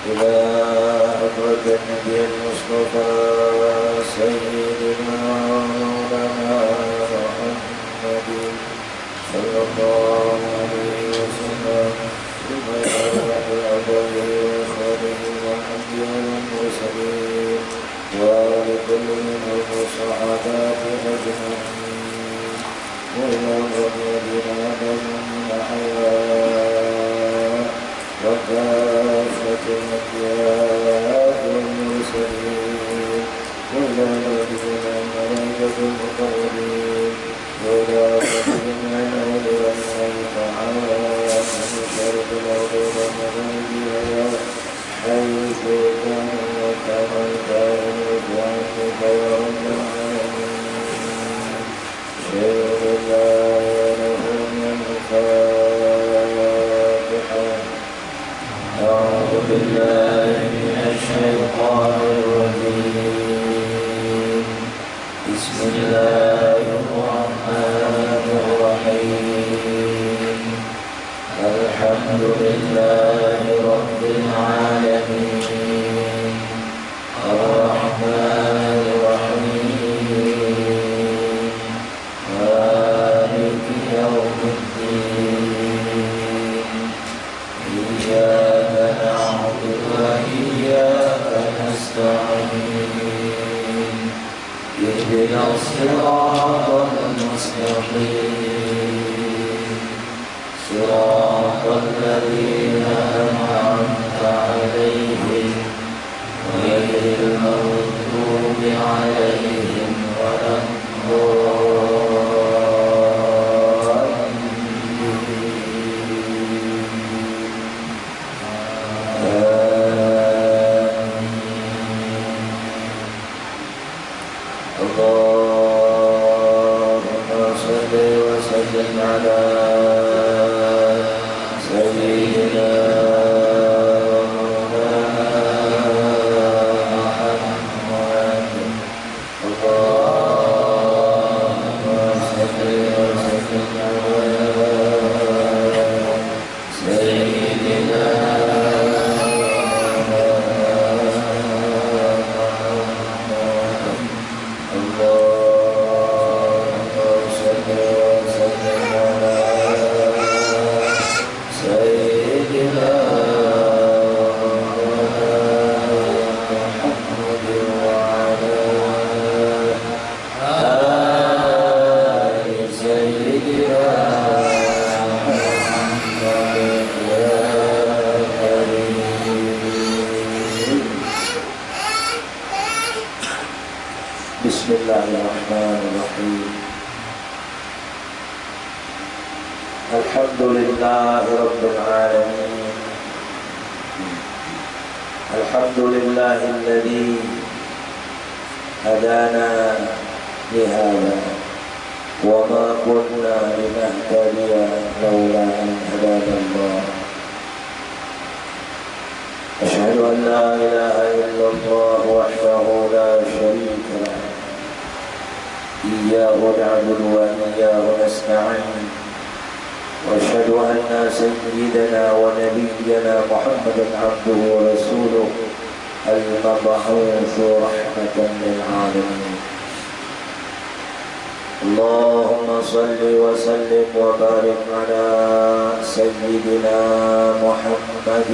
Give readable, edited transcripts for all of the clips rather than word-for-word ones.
إلى حضرة النبي المصطفى سيدنا مولانا محمد صلى الله عليه وسلم ثم إلى روح الأبرار خاتم الأنبياء والمرسلين ولكل منهم الصحابة أجمعين وإلى الذين آمنوا من الحياة وكافة الأنبياء والمرسلين وإلى الذين الملائكة المقربين وإلى كثير من أولياء الله تعالى من شرق الأرض ومغربها حيث كانوا وكما كانوا وأنت خير العالمين شهد الله لهم الفاتحة. أعوذ بالله من الشيطان الرجيم. بسم الله الرحمن الرحيم. الحمد لله رب العالمين الرحمن الرحيم مالك يوم الدين إياك نعبد وإياك نستعين اهدنا الصراط المستقيم صراط الذين أنعمت عليهم غير المغضوب عليهم ولا اللهم صل وسلم على سيدنا محمد. اللهم صل وسلم على سيدنا Bismillahirrahmanirrahim. Alhamdulillahi Rabbil Alamin. Alhamdulillahi alladhi hadana lihada wa ma kunna linahtadiya lawla an hadana Allah. Ashhadu an la ilaha illallah wahdahu la sharika lah. إياه نعبد وإياه نستعين وأشهد أن سيدنا ونبينا محمدا عبده ورسوله المبعوث رحمة للعالمين. اللهم صل وسلم وبارك على سيدنا محمد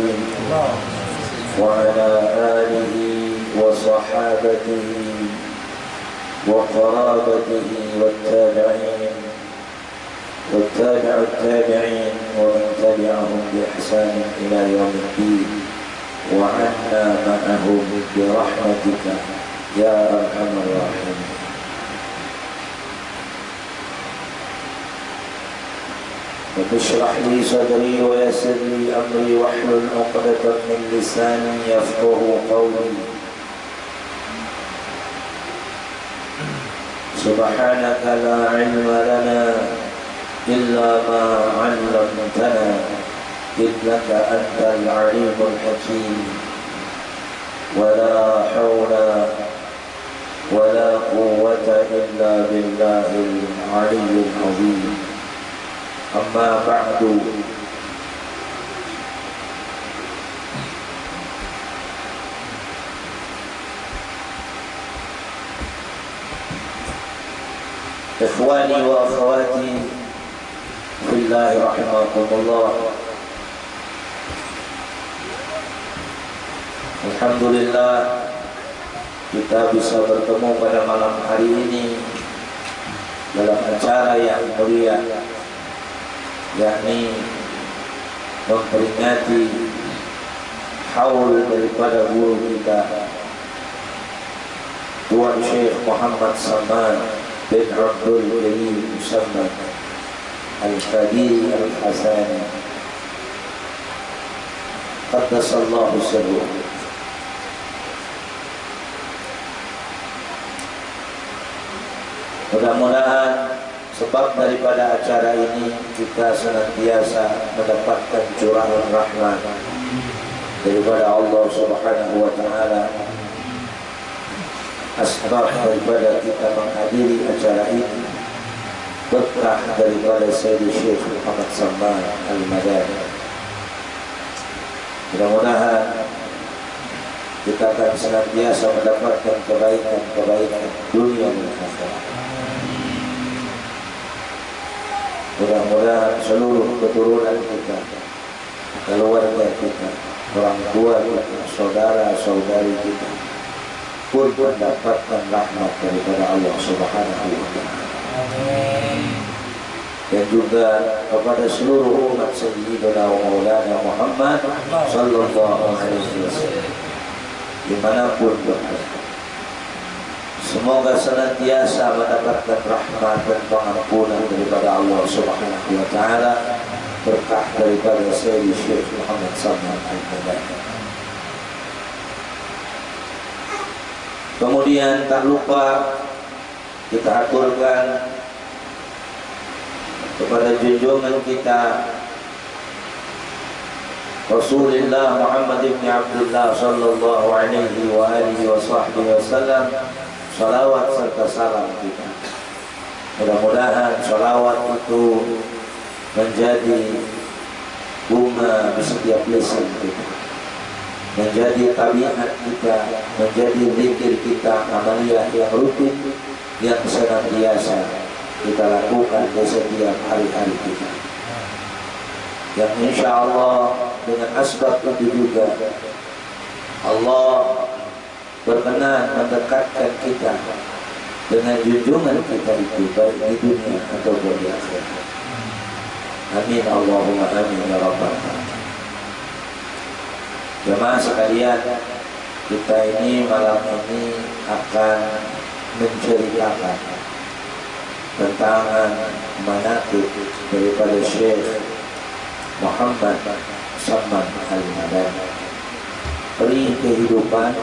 وعلى آله وصحابته وقرابته والتابعين والتابع التابعين ومن تبعهم بإحسان إلى يوم الدين وعنا معهم برحمتك يا أرحم الراحمين. رب اشرح لي صدري ويسر لي أمري واحلل عقدة من لساني يفقهوا قولي. سبحانك لا علم لنا إلا ما علمتنا إنك أنت العليم الحكيم. ولا حول ولا قوة إلا بالله العلي العظيم. أما بعد Ikhwani wa akhwati billahi rahimakumullah. Alhamdulillah kita bisa bertemu pada malam hari ini dalam acara yang mulia, yakni memperingati haul daripada guru kita Tuan Syekh Muhammad Saman bin Abdul Karim Musamman Al-Fadil Al-Hasani Qaddasallahu sirruhu. Mudah-mudahan sebab daripada acara ini kita senantiasa mendapatkan curahan rahmat daripada Allah Subhanahu wa taala. Asbab daripada kita menghadiri acara ini berkah daripada Sayyidi Syekh Muhammad Saman Al-Madani. Mudah-mudahan kita akan senantiasa mendapatkan kebaikan dunia dan akhirat. Mudah-mudahan seluruh keturunan kita, keluarga kita, orang tua kita, saudara-saudari kita pun mendapatkan rahmat daripada Allah Subhanahu wa taala. Dan juga kepada seluruh umat Sayyidina wa Maulana Muhammad sallallahu alaihi wasallam dimanapun berada. Semoga senantiasa mendapatkan rahmat dan pengampunan daripada Allah Subhanahu wa taala, berkah daripada Sayyidi Syekh Muhammad Saman Al-Madani. Kemudian tak lupa kita aturkan kepada junjungan kita Rasulullah Muhammad ibn Abdullah sallallahu alaihi wa alihi wa sahbihi wasallam salawat serta salam kita. Mudah-mudahan salawat itu menjadi bunga di setiap lisan kita, menjadi tabiat kita, menjadi zikir kita, amaliyah yang rutin yang senantiasa kita lakukan di setiap hari-hari kita, yang insya Allah dengan asbab itu juga Allah berkenan mendekatkan kita dengan junjungan kita itu baik di dunia atau di akhirat. Amin Allahumma amin ya rabbal alamin. Jemaah sekalian, kita ini malam ini akan menceritakan tentang manaqib daripada Syekh Muhammad Saman Al-Madani, peri kehidupan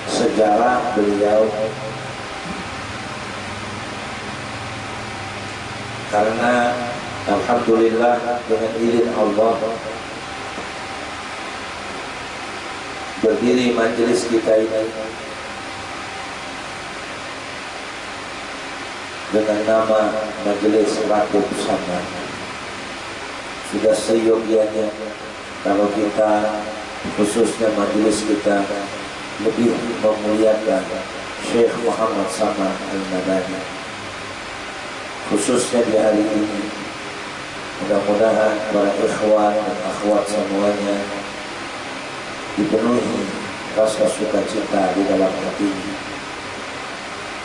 sejarah beliau, karena alhamdulillah dengan izin Allah berdiri majelis kita ini dengan nama Majelis Ratib Saman. Sudah seyogianya kalau kita, khususnya majelis kita, lebih memuliakan Syekh Muhammad Saman Al-Madani, khususnya di hari ini. Mudah-mudahan para ikhwan dan akhwat semuanya dipenuhi rasa sukacita di dalam hati,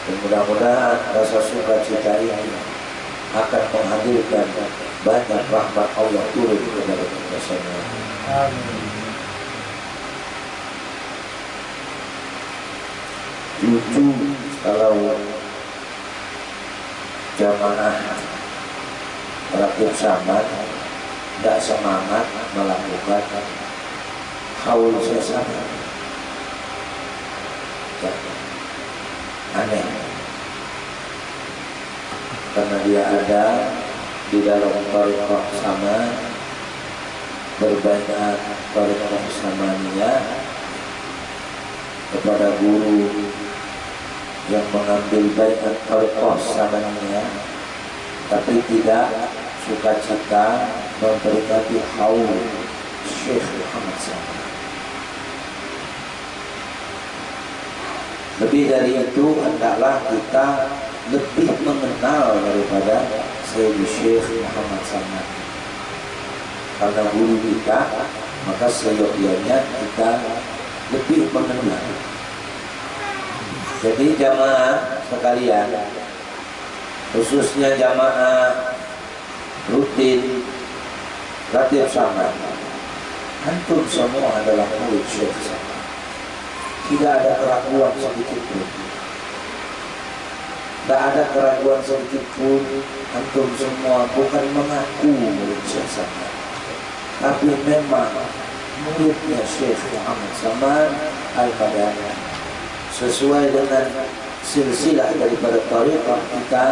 dan mudah-mudahan rasa sukacita ini akan menghadirkan banyak rahmat Allah turun kepada kita semua. Amin. Lucu kalau jamaah Ratib Saman tidak semangat melakukan haul sesama. Aneh, karena dia ada di dalam tariqah sama, berbaiat tariqah samania kepada guru yang mengambil baiat tariqah samania, tapi tidak sukacita memperingati haul Syekh Muhammad Saman. Lebih dari itu, hendaklah kita lebih mengenal daripada Sayyidi Syekh Muhammad Saman. Karena guru kita, maka seyogyanya kita lebih mengenal. Jadi jamaah sekalian, khususnya jamaah rutin Ratib Saman, antum semua adalah murid Syekh Saman. Tidak ada keraguan sedikit pun. Tidak ada keraguan sedikit pun. Antum semua bukan mengaku murid Syekh Saman, tapi memang muridnya Syekh Muhammad Saman Al-Madani, sesuai dengan silsilah daripada tariqah kita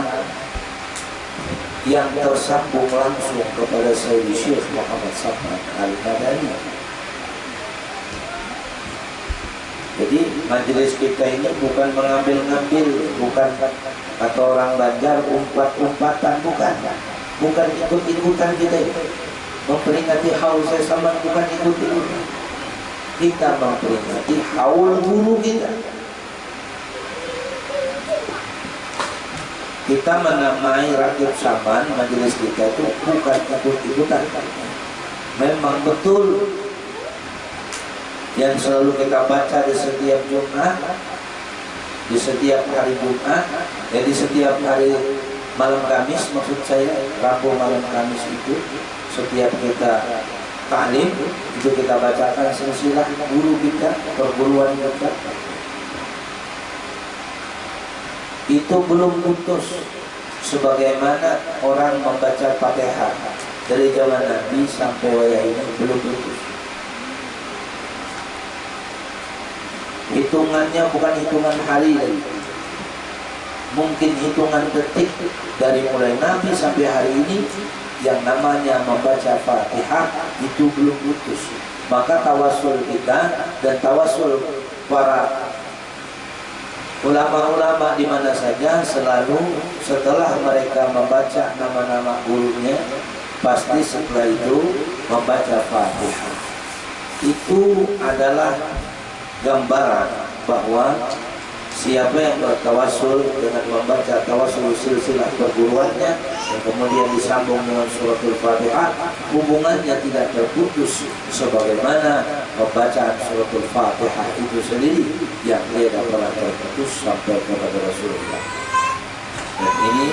yang tersambung langsung kepada Sayyidi Syekh Muhammad Saman Al-Madani. Jadi majelis kita ini bukan mengambil-ngambil, bukan kata orang Banjar umpat-umpatan, bukan ikut-ikutan kita ini. Memperingati haul Syekh Saman bukan ikut-ikutan. Kita memperingati haul guru kita. Kita menamai Ratib Saman, majelis kita itu bukan ikut-ikutan. Memang betul yang selalu kita baca di setiap Jumat, di setiap hari Jumat, di setiap hari malam Kamis, maksud saya Rabu malam Kamis itu, setiap kita taklim itu kita bacakan silsilah guru kita, perguruan kita. Itu belum putus, sebagaimana orang membaca Fatihah dari zaman Nabi sampai wayah ini belum putus. Hitungannya bukan hitungan hari lagi, mungkin hitungan detik dari mulai Nabi sampai hari ini. Yang namanya membaca Fatihah itu belum putus. Maka tawasul kita dan tawasul para ulama-ulama di mana saja selalu setelah mereka membaca nama-nama gurunya, pasti setelah itu membaca Fatihah. Itu adalah gambaran bahwa siapa yang bertawasul dengan membaca tawasul silsilah perguruannya yang kemudian disambung dengan suratul Fatihah, hubungannya tidak terputus sebagaimana pembacaan suratul Fatihah itu sendiri yang tidak pernah terputus sampai kepada Rasulullah. Dan ini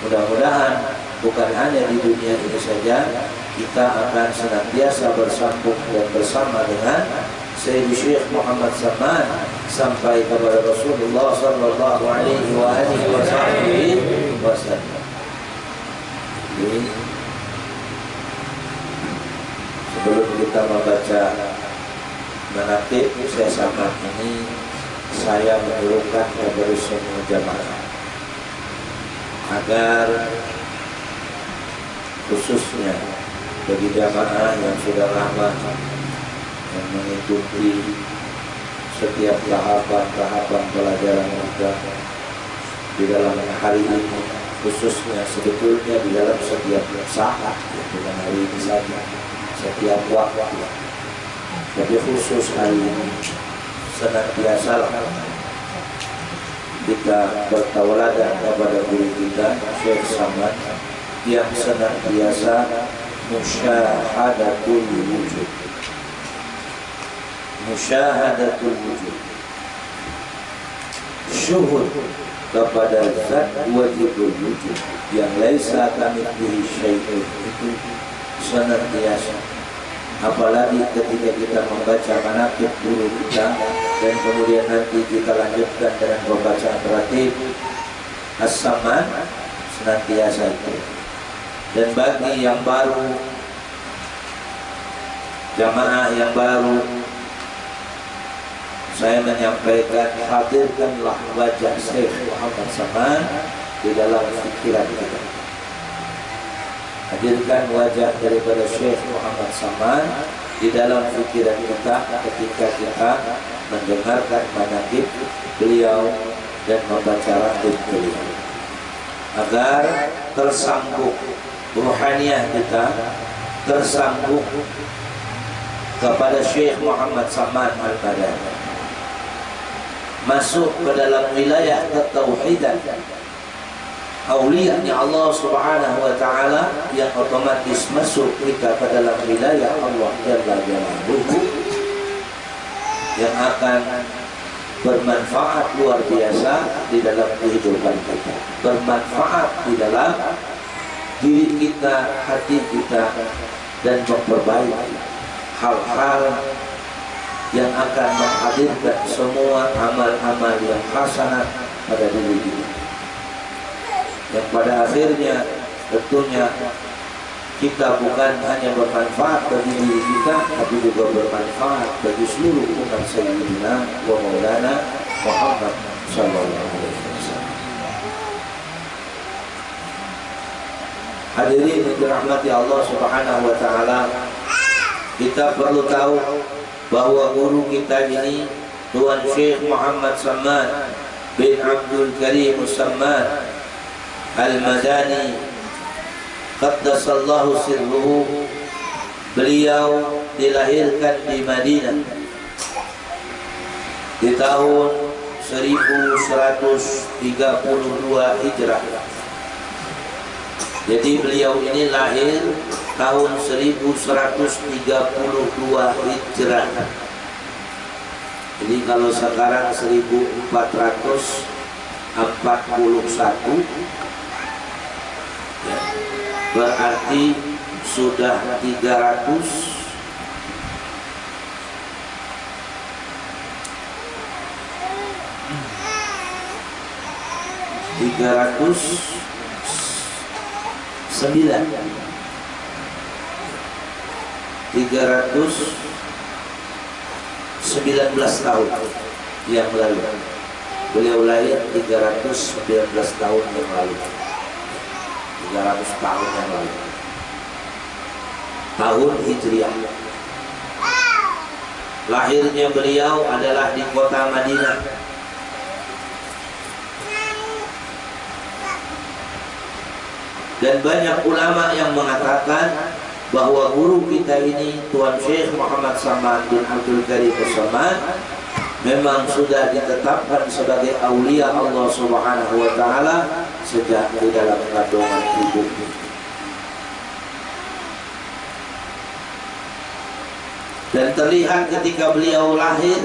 mudah-mudahan bukan hanya di dunia ini saja, kita akan senantiasa bersambung dan bersama dengan Sayyidi Syekh Muhammad Saman sampai kepada Rasulullah sallallahu alaihi wasallam. Sebelum kita membaca manaqib Syekh Saman ini, saya menyerukan kepada semua jamaah agar khususnya bagi jamaah yang sudah lama yang mengikuti setiap tahapan pelajaran kita di dalam hari ini, khususnya sebetulnya di dalam setiap saat, bukan hari ini saja, setiap waktu, tapi khusus hari ini senantiasa kita bertauladan kepada guru kita Syekh Saman yang senantiasa musyahadatul wujud, musyahadatul wujud, syuhud kepada zat wajibul wujud yang laisa kamitslihi syai'un, itu senantiasa. Apalagi ketika kita membaca manaqib guru kita dan kemudian nanti kita lanjutkan dengan pembacaan Ratib As-Saman, senantiasa itu. Dan bagi yang baru, jamaah yang baru, saya menyampaikan, hadirkanlah wajah Syekh Muhammad Saman di dalam pikiran kita. Hadirkan wajah daripada Syekh Muhammad Saman di dalam pikiran kita ketika kita mendengarkan manaqib beliau dan membaca ratib beliau, agar tersambung ruhaniyah kita, tersambung kepada Syekh Muhammad Saman Al-Madani, masuk ke dalam wilayah ketauhidan aulianya Allah Subhanahu wa taala yang otomatis masuk kita ke dalam wilayah Allah Jalla Jalaluhu, yang akan bermanfaat luar biasa di dalam kehidupan kita, bermanfaat di dalam diri kita, hati kita, dan memperbaiki hal-hal yang akan menghadirkan semua amal-amal yang hasanah pada diri kita, yang pada akhirnya tentunya kita bukan hanya bermanfaat bagi diri kita, tapi juga bermanfaat bagi seluruh umat Sayyidina wa Maulana Muhammad sallallahu alaihi wasallam. Hadirin yang dirahmati Allah Subhanahu wa taala, kita perlu tahu bahwa guru kita ini Tuan Syekh Muhammad Samad bin Abdul Karim Samad Al-Madani Qaddasallahu sirruhu, beliau dilahirkan di Madinah di tahun 1132 Hijrah. Jadi beliau ini lahir tahun 1132 Hijrah. Jadi kalau sekarang 1441, ya, berarti sudah 319 tahun yang lalu. Beliau lahir 319 tahun yang lalu, 300 tahun yang lalu, tahun Hijriah. Lahirnya beliau adalah di kota Madinah. Dan banyak ulama yang mengatakan bahwa guru kita ini Tuan Syekh Muhammad Samad bin Abdul Karim Samad memang sudah ditetapkan sebagai aulia Allah Subhanahu wa taala sejak di dalam kandungan ibunya. Dan terlihat ketika beliau lahir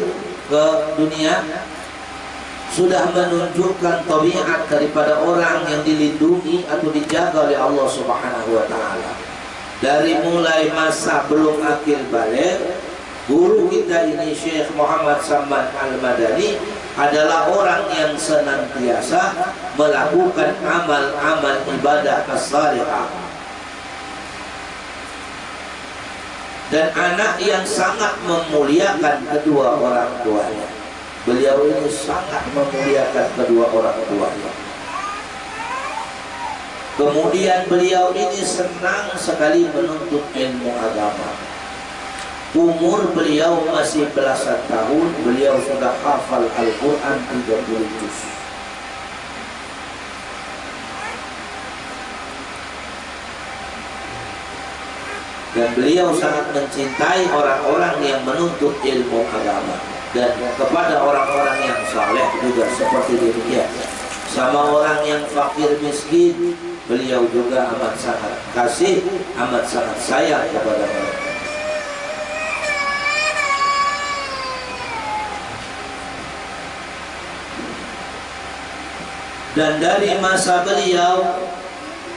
ke dunia sudah menunjukkan tabiat daripada orang yang dilindungi atau dijaga oleh Allah Subhanahu wa taala. Dari mulai masa belum akil balik, guru kita ini Syekh Muhammad Samad Al-Madani adalah orang yang senantiasa melakukan amal-amal ibadah as-salihah, dan anak yang sangat memuliakan kedua orang tuanya. Beliau ini sangat memuliakan kedua orang tuanya. Kemudian beliau ini senang sekali menuntut ilmu agama. Umur beliau masih belasan tahun, beliau sudah hafal Al-Quran 30 juz. Dan beliau sangat mencintai orang-orang yang menuntut ilmu agama, dan kepada orang-orang yang saleh juga seperti demikian. Sama orang yang fakir miskin, beliau juga amat sangat kasih, amat sangat sayang kepada mereka. Dan dari masa beliau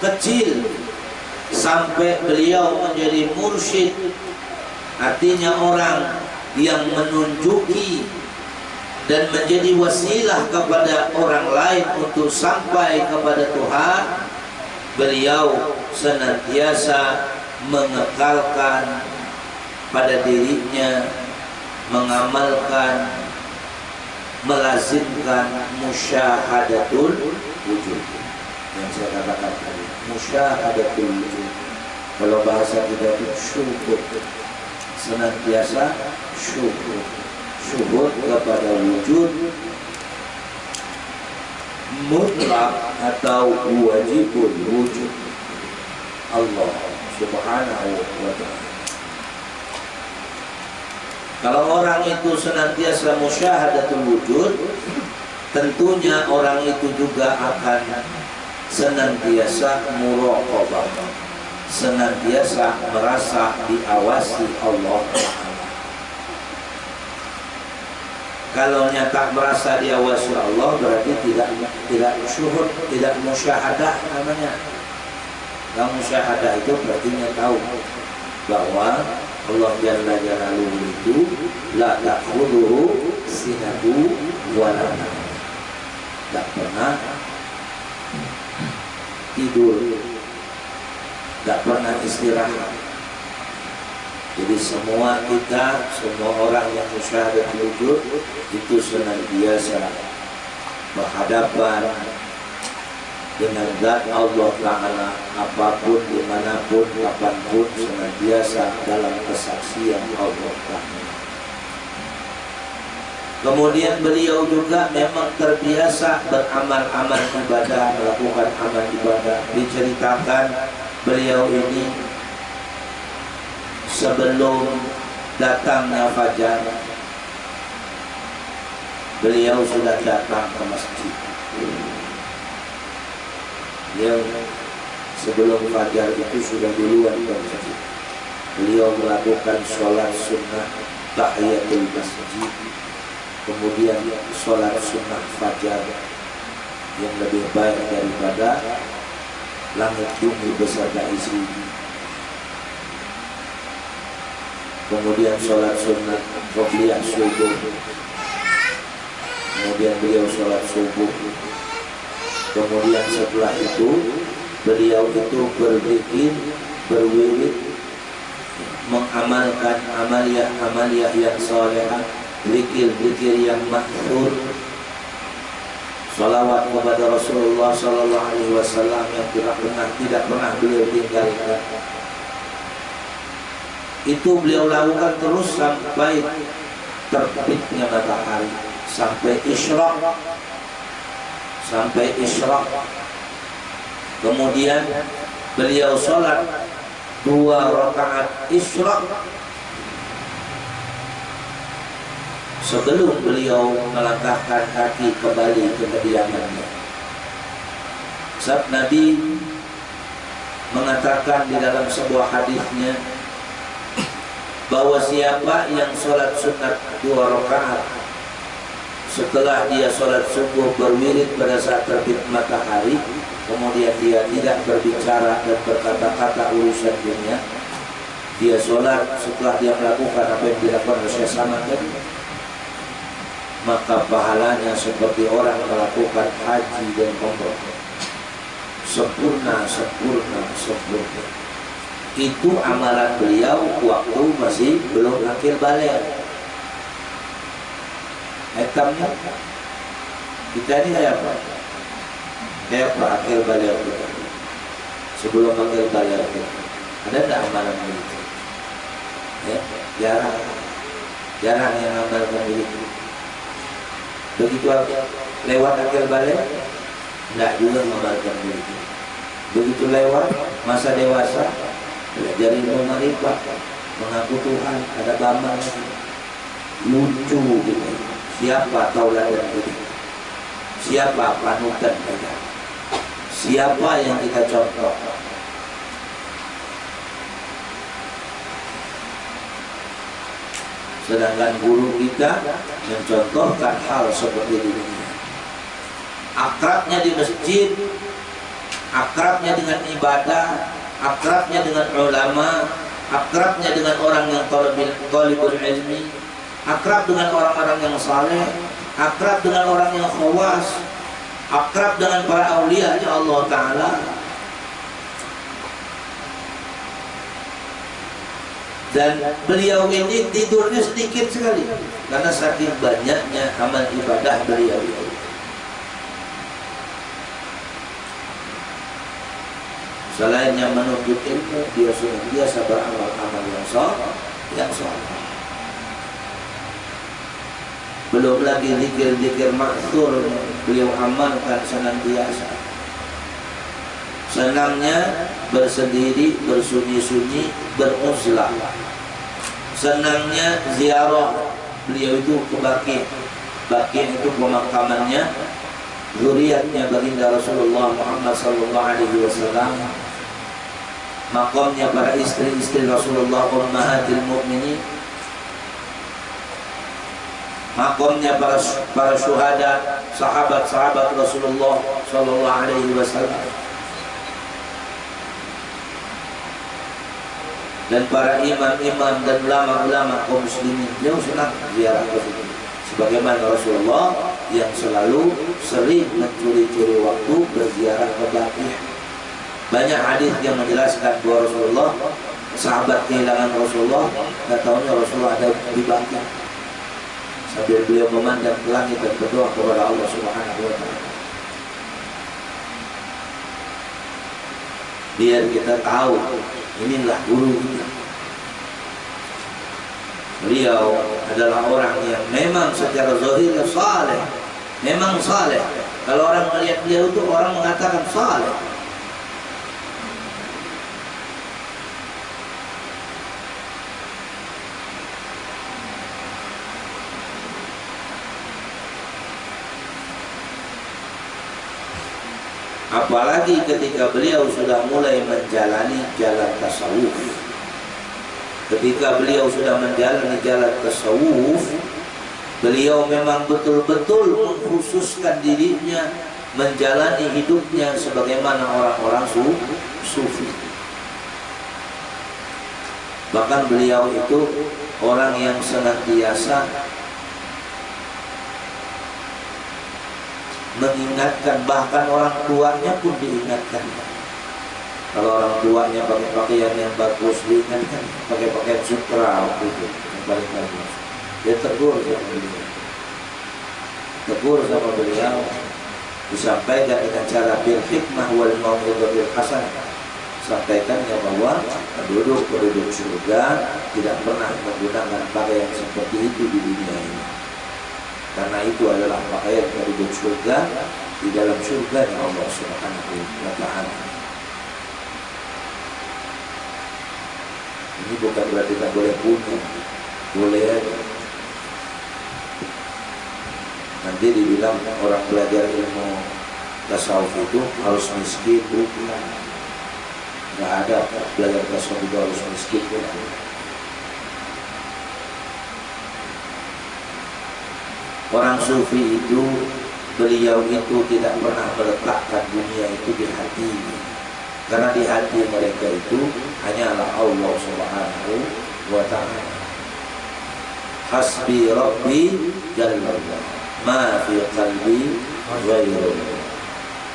kecil sampai beliau menjadi mursyid, artinya orang yang menunjuki dan menjadi wasilah kepada orang lain untuk sampai kepada Tuhan, beliau senantiasa mengekalkan pada dirinya, mengamalkan, melazimkan musyahadatul wujud. Yang saya katakan tadi, musyahadatul wujud. Kalau bahasa kita itu syukur, senantiasa syukur, syukur kepada wujud mutlak atau wajibul wujud Allah Subhanahu wa ta'ala. Kalau orang itu senantiasa musyahadatul wujud, tentunya orang itu juga akan senantiasa muraqabah, senantiasa merasa diawasi Allah. Kalau nyata merasa diawasi Allah berarti tidak syuhud, tidak musyahadah namanya. Kalau musyahadah itu berarti tahu bahwa Allah Jalla Jalaluhu itu la ta'khudhuhu sinatu wa la nawm. Tak pernah tidur, tak pernah istirahat. Jadi semua kita, semua orang yang musyahadat wujud itu senantiasa berhadapan dengan zat Allah Ta'ala, apapun, dimanapun, kapanpun, senantiasa dalam kesaksian Allah Ta'ala. Kemudian beliau juga memang terbiasa beramal-amal ibadah, melakukan amal ibadah. Diceritakan beliau ini sebelum datangnya fajar, beliau sudah datang ke masjid. Beliau sebelum fajar itu sudah duluan ke masjid. Beliau melakukan sholat sunnah tahiyatul masjid, kemudian sholat sunnah fajar yang lebih baik daripada langit bumi beserta isinya. Kemudian sholat sunnah qobliyah subuh. Kemudian beliau sholat subuh. Kemudian setelah itu beliau itu berzikir, berwirid, mengamalkan amaliyah yang salehah, zikir-zikir yang maksur, salawat kepada Rasulullah Sallallahu Alaihi Wasallam yang tidak pernah beliau tinggalkan. Itu beliau lakukan terus sampai terbitnya matahari, sampai isyraq, kemudian beliau sholat 2 rakaat isyraq sebelum beliau melangkahkan kaki kembali ke kediamannya. Sabda Nabi mengatakan di dalam sebuah hadisnya bahwa siapa yang sholat sunat 2 rakaat setelah dia sholat subuh berwirid pada saat terbit matahari, kemudian dia tidak berbicara dan berkata-kata urusan dunia, dia sholat setelah dia melakukan apa yang dilakukan oleh sama tadi, maka pahalanya seperti orang melakukan haji dan umrah, sempurna. Itu amalan beliau waktu masih belum akil balik. Etamnya kita ini kayak apa? Kayak apa akil balik kita? Sebelum akil balik kita, ada tidak amalan begitu? Ya, jarang yang amalkan begitu. Begitu lewat akil balik, tidak juga mengamalkan begitu. Begitu lewat masa dewasa, belajar ilmu ma'rifat, mengaku Tuhan, ada gambar lucu gitu. Siapa tauladan kita? Siapa panutan kita? Siapa yang kita contoh? Sedangkan guru kita mencontohkan hal seperti ini. Akrabnya di masjid, akrabnya dengan ibadah, akrabnya dengan ulama, akrabnya dengan orang yang talibul ilmi, akrab dengan orang-orang yang saleh, akrab dengan orang yang khawas, akrab dengan para aulia Allah Ta'ala. Dan beliau ini tidurnya sedikit sekali karena saking banyaknya amal ibadah beliau. Selain yang menuntut ilmu, dia sudah biasa beramal-amal yang saleh. Belum lagi zikir-zikir maksur beliau amalkan senantiasa. Senangnya bersendiri, bersunyi-sunyi, beruzlah. Senangnya ziarah. Beliau itu ke Baqi'. Baqi' itu pemakamannya zuriatnya baginda Rasulullah Muhammad sallallahu alaihi wasallam, makamnya para istri-istri Rasulullah ummahatil mukminin, makamnya para syuhada, sahabat-sahabat Rasulullah sallallahu alaihi wasallam, dan para imam-imam dan ulama-ulama kaum muslimin. Beliau senang ziarah ke situ, sebagaimana Rasulullah yang selalu sering mencuri-curi waktu berziarah ke Baqi'. Banyak hadis yang menjelaskan bahwa Rasulullah, sahabat kehilangan Rasulullah, dan tahunya Rasulullah ada di Baqi', sambil beliau memandang ke langit dan berdoa kepada Allah Subhanahu wa Ta'ala. Biar kita tahu inilah guru kita. Beliau adalah orang yang memang secara zahir saleh, memang saleh. Kalau orang melihat beliau itu orang mengatakan saleh. Apalagi ketika beliau sudah mulai menjalani jalan tasawuf. Ketika beliau sudah menjalani jalan tasawuf, beliau memang betul-betul mengkhususkan dirinya menjalani hidupnya sebagaimana orang-orang sufi. Bahkan beliau itu orang yang senantiasa mengingatkan, bahkan orang tuanya pun diingatkan. Kalau orang tuanya pakai pakaian yang bagus, diingatkan pakai pakaian sutra waktu itu yang paling bagus. Dia tegur sama beliau, disampaikan dengan cara bil hikmah wal mau'izatil hasanah. Sampaikannya bahwa penduduk surga tidak pernah menggunakan pakaian seperti itu di dunia ini, karena itu adalah pakaian penduduk surga di dalam surga Allah Subhanahu wa Ta'ala. Ini bukan berarti tak boleh punya, boleh aja. Nanti dibilang orang belajar ilmu tasawuf itu harus miskin, bukan. Nggak ada belajar tasawuf itu harus miskin, bukan. Orang sufi itu, beliau itu tidak pernah meletakkan dunia itu di hatinya, karena di hati mereka itu hanyalah Allah Subhanahu wa Ta'ala. Hasbi Rabbi Jallallah, ma fi qalbi ghairullah,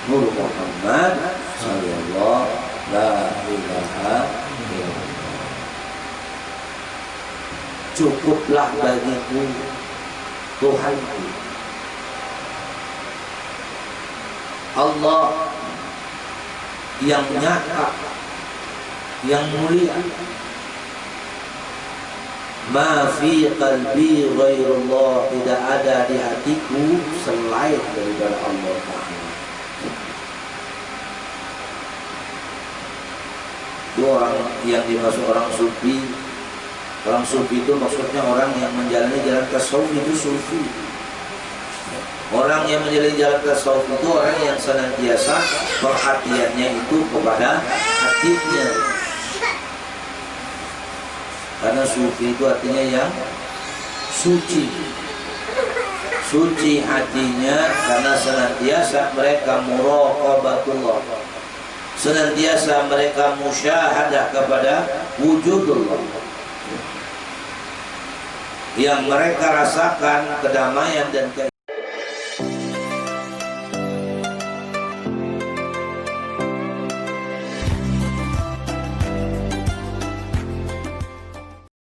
Nur Muhammad sallallahu la ilaha illallah. Cukuplah bagiku Tuhanku, Allah yang nyata, yang mulia. Ma fi qalbi ghairullah, tidak ada di hatiku selain daripada Allah Ta'ala. Itu orang yang dimaksud orang sufi. Orang sufi itu maksudnya orang yang menjalani jalan tasawuf, itu sufi. Orang yang menjalani jalan tasawuf itu orang yang senantiasa perhatiannya itu kepada hatinya. Karena sufi itu artinya yang suci. Suci hatinya karena senantiasa mereka muraqabatullah, senantiasa mereka musyahadah kepada wujudullah, yang mereka rasakan kedamaian dan